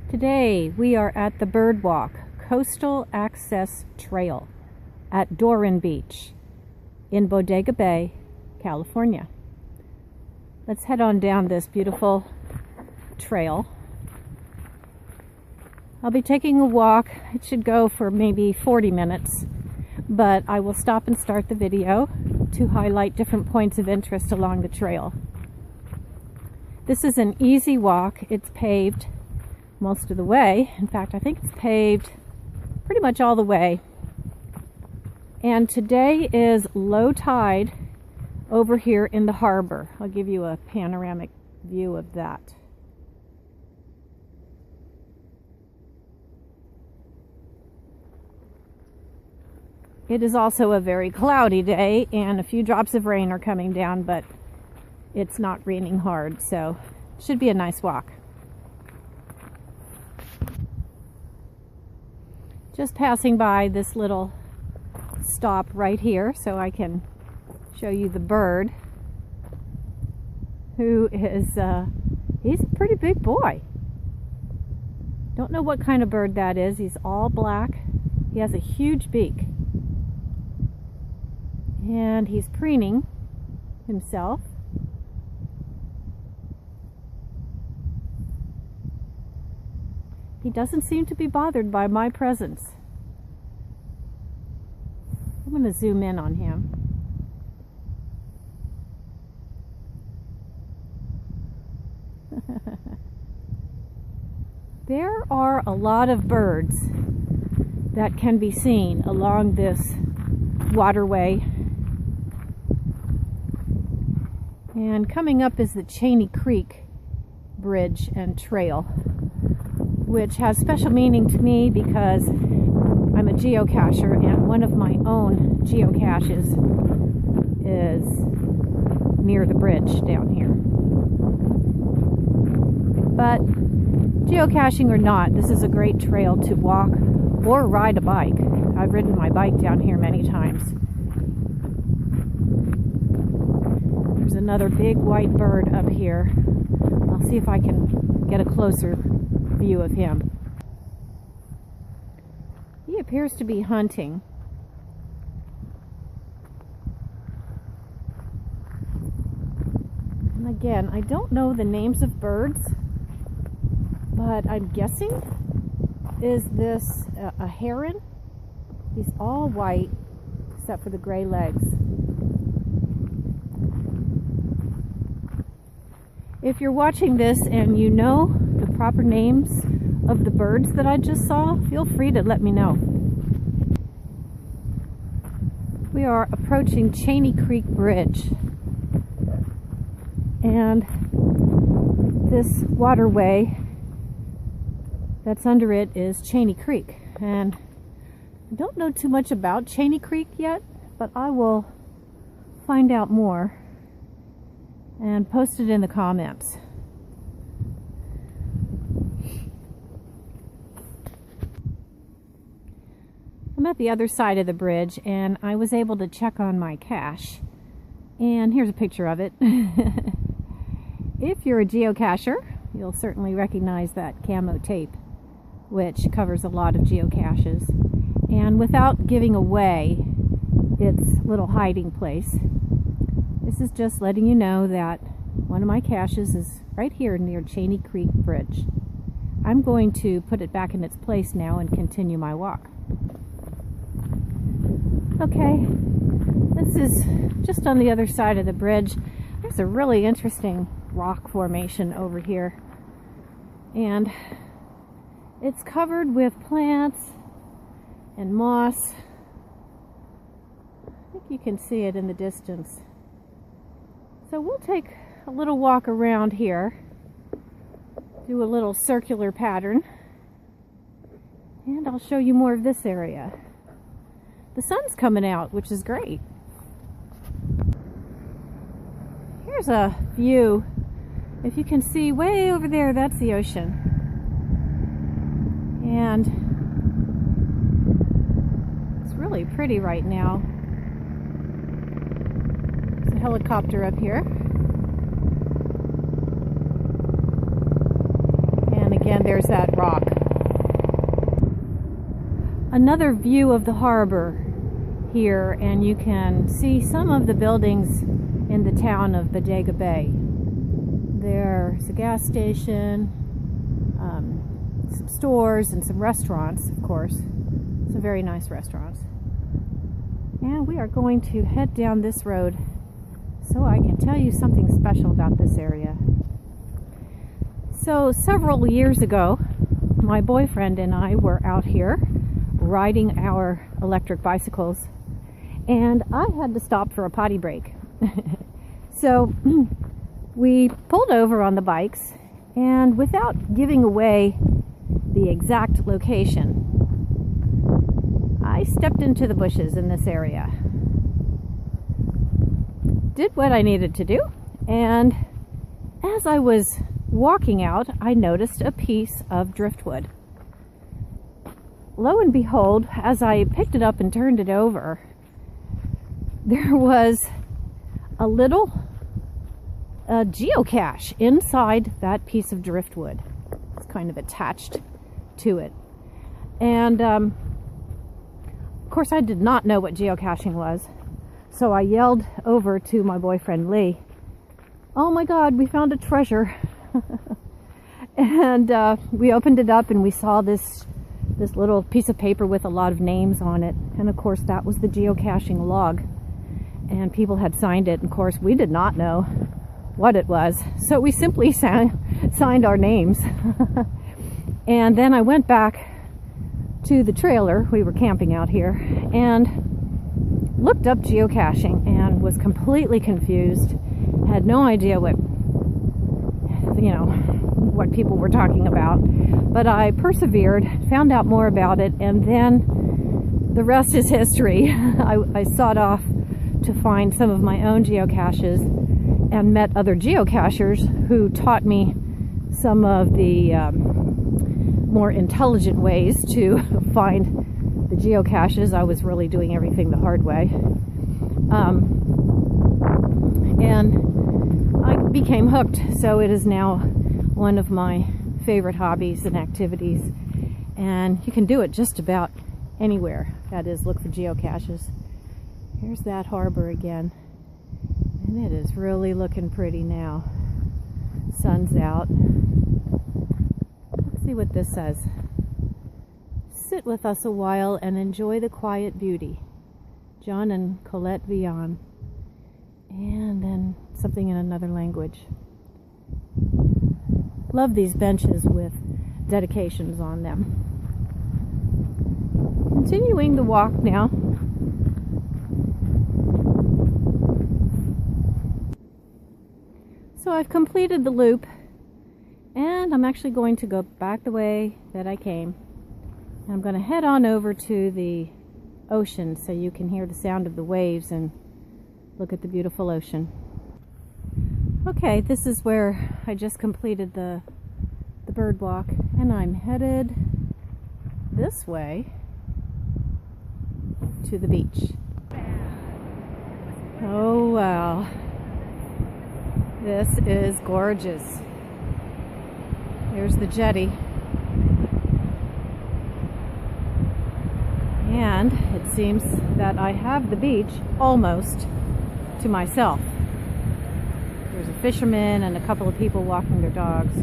Today we are at the Birdwalk Coastal Access Trail at Doran Beach in Bodega Bay, California. Let's head on down this beautiful trail. I'll be taking a walk. It should go for maybe 40 minutes, but I will stop and start the video to highlight different points of interest along the trail. This is an easy walk. It's paved most of the way. In fact, I think it's paved pretty much all the way. And today is low tide over here in the harbor. I'll give you a panoramic view of that. It is also a very cloudy day, and a few drops of rain are coming down, but it's not raining hard, so it should be a nice walk. Just passing by this little stop right here so I can show you the bird, who is, he's a pretty big boy. Don't know what kind of bird that is. He's all black. He has a huge beak. And he's preening himself. He doesn't seem to be bothered by my presence. I'm going to zoom in on him. There are a lot of birds that can be seen along this waterway. And coming up is the Cheney Creek Bridge and Trail, which has special meaning to me because I'm a geocacher, and one of my own geocaches is near the bridge down here. But geocaching or not, this is a great trail to walk or ride a bike. I've ridden my bike down here many times. There's another big white bird up here. I'll see if I can get a closer view of him. He appears to be hunting. And again, I don't know the names of birds, but I'm guessing, is this a heron? He's all white except for the gray legs. If you're watching this and you know the proper names of the birds that I just saw, feel free to let me know. We are approaching Cheney Creek Bridge, and this waterway that's under it is Cheney Creek. And I don't know too much about Cheney Creek yet, but I will find out more and post it in the comments. I'm at the other side of the bridge, and I was able to check on my cache, and here's a picture of it. If you're a geocacher, you'll certainly recognize that camo tape, which covers a lot of geocaches, and without giving away its little hiding place, this is just letting you know that one of my caches is right here near Cheney Creek Bridge. I'm going to put it back in its place now and continue my walk. Okay, this is just on the other side of the bridge. There's a really interesting rock formation over here, and it's covered with plants and moss. I think you can see it in the distance. So we'll take a little walk around here, do a little circular pattern, and I'll show you more of this area. The sun's coming out, which is great. Here's a view. If you can see way over there, that's the ocean. And it's really pretty right now. There's a helicopter up here. And again, and there's that rock. Another view of the harbor here, and you can see some of the buildings in the town of Bodega Bay. There's a gas station, some stores, and some restaurants, of course. Some very nice restaurants. And we are going to head down this road so I can tell you something special about this area. So several years ago, my boyfriend and I were out here riding our electric bicycles, and I had to stop for a potty break. So we pulled over on the bikes, and without giving away the exact location, I stepped into the bushes in this area. Did what I needed to do, and as I was walking out, I noticed a piece of driftwood. Lo and behold, as I picked it up and turned it over, there was a little geocache inside that piece of driftwood. It's kind of attached to it. And of course, I did not know what geocaching was, so I yelled over to my boyfriend Lee, "Oh my God, we found a treasure!" And we opened it up and we saw this little piece of paper with a lot of names on it, and of course that was the geocaching log, and people had signed it. And of course we did not know what it was, so we simply signed our names. And then I went back to the trailer, we were camping out here, and looked up geocaching and was completely confused, had no idea what people were talking about. But I persevered, found out more about it, and then the rest is history. I sought off to find some of my own geocaches and met other geocachers who taught me some of the more intelligent ways to find the geocaches. I was really doing everything the hard way. And I became hooked, so it is now one of my favorite hobbies and activities, and you can do it just about anywhere. That is, look for geocaches. Here's that harbor again, and it is really looking pretty now. Sun's out. Let's see what this says. Sit with us a while and enjoy the quiet beauty. John and Colette Vian. And then something in another language. Love these benches with dedications on them. Continuing the walk now. So I've completed the loop, and I'm actually going to go back the way that I came. I'm going to head on over to the ocean so you can hear the sound of the waves and look at the beautiful ocean. Okay, this is where I just completed the bird walk, and I'm headed this way to the beach. Oh wow, this is gorgeous. There's the jetty, and it seems that I have the beach almost to myself. There's a fisherman and a couple of people walking their dogs.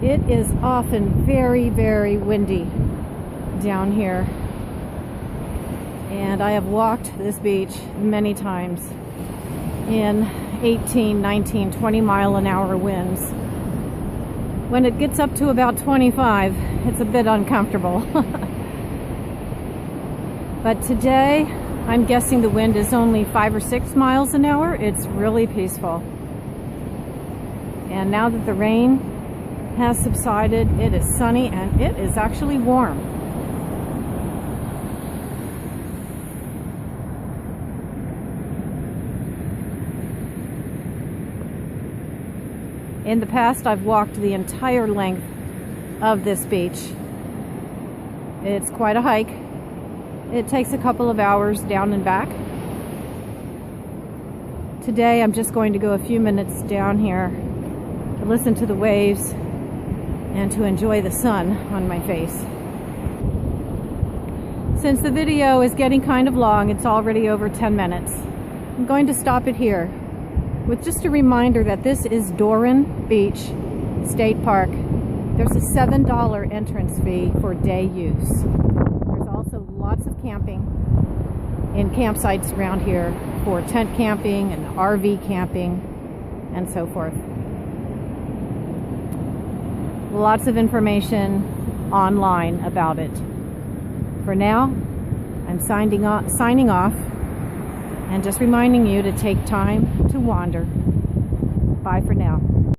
It is often very, very windy down here, and I have walked this beach many times in 18, 19, 20 mile an hour winds. When it gets up to about 25, it's a bit uncomfortable. But today, I'm guessing the wind is only 5 or 6 miles an hour. It's really peaceful. And now that the rain has subsided, it is sunny and it is actually warm. In the past, I've walked the entire length of this beach. It's quite a hike, It takes a couple of hours down and back. Today I'm just going to go a few minutes down here to listen to the waves and to enjoy the sun on my face. Since the video is getting kind of long, it's already over 10 minutes. I'm going to stop it here with just a reminder that this is Doran Beach State Park. There's a $7 entrance fee for day use. There's also lots of camping in campsites around here for tent camping and RV camping and so forth. Lots of information online about it. For now, I'm signing off and just reminding you to take time to wander. Bye for now.